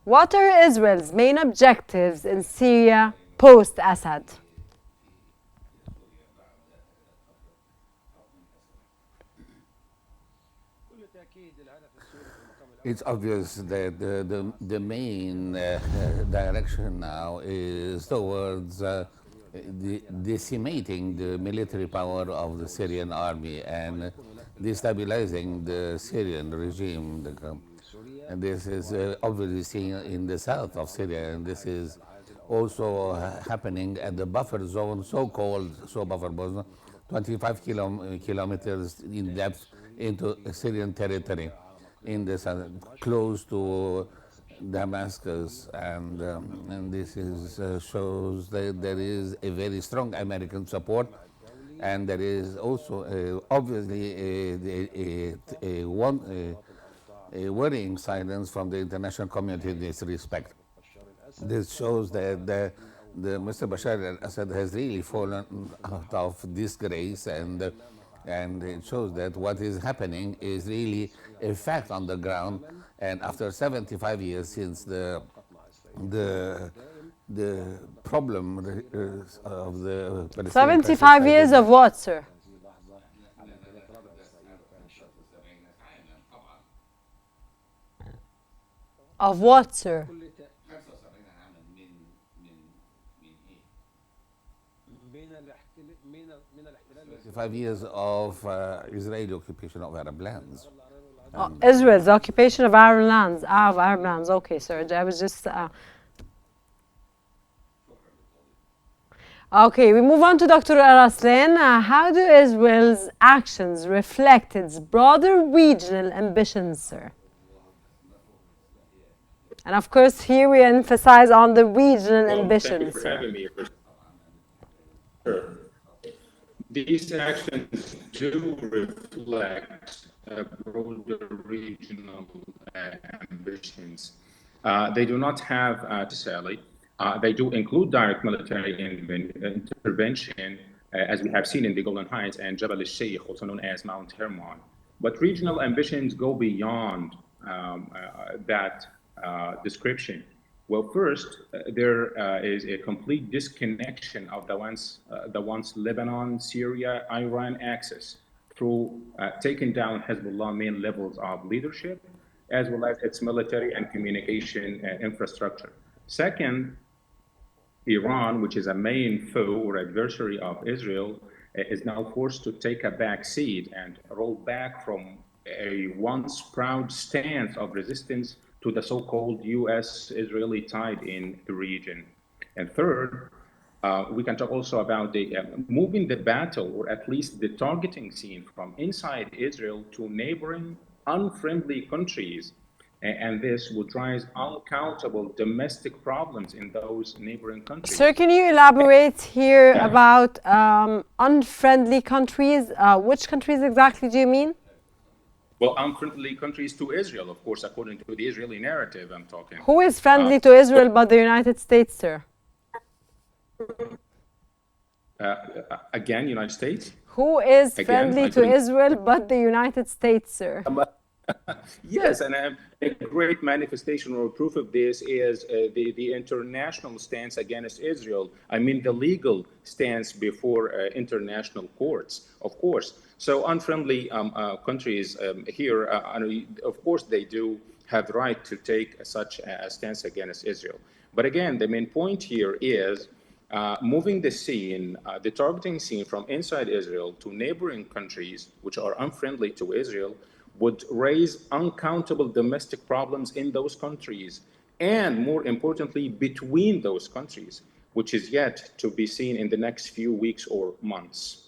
What are Israel's main objectives in Syria post-Assad? It's obvious that the main direction now is towards decimating the military power of the Syrian army and destabilizing the Syrian regime. And this is obviously seen in the south of Syria, and this is also happening at the buffer zone, so-called buffer zone, 25 kilometers in depth into Syrian territory in the south, close to Damascus, and this is, shows that there is a very strong American support, and there is also obviously a worrying silence from the international community in this respect. This shows that Mr. Bashar al-Assad has really fallen out of disgrace, and it shows that what is happening is really a fact on the ground. And after 75 years since the problem of the Palestinian 75 years of what, sir? Of what, sir? 5 years of Israeli occupation of Arab lands. Israel's occupation of Arab lands. Of Arab lands. Okay, sir. I was just. Okay, we move on to Dr. Al-Aslan. How do Israel's actions reflect its broader regional ambitions, sir? And of course, here we emphasize on the regional ambitions, thank you for sir. having me. Sure. These actions do reflect broader regional ambitions. They do not have necessarily. They do include direct military intervention, as we have seen in the Golan Heights and Jabal al-Sheikh, also known as Mount Hermon. But regional ambitions go beyond that description. Well, first, there is a complete disconnection of the once Lebanon, Syria, Iran axis through taking down Hezbollah main levels of leadership, as well as its military and communication infrastructure. Second, Iran, which is a main foe or adversary of Israel, is now forced to take a back seat and roll back from a once proud stance of resistance to the so-called US-Israeli tide in the region. And third, we can talk also about the moving the battle, or at least the targeting scene, from inside Israel to neighboring unfriendly countries. And this would raise uncountable domestic problems in those neighboring countries. Sir, can you elaborate here about unfriendly countries? Which countries exactly do you mean? Well, unfriendly countries to Israel, of course, according to the Israeli narrative I'm talking. Who is friendly to Israel but the United States, sir? Again, United States? Who is friendly to Israel but the United States, sir? Yes, and a great manifestation or proof of this is the international stance against Israel. I mean, the legal stance before international courts, of course. So unfriendly countries here, of course, they do have the right to take such a stance against Israel. But again, the main point here is moving the scene, the targeting scene from inside Israel to neighboring countries which are unfriendly to Israel would raise uncountable domestic problems in those countries, and more importantly, between those countries, which is yet to be seen in the next few weeks or months.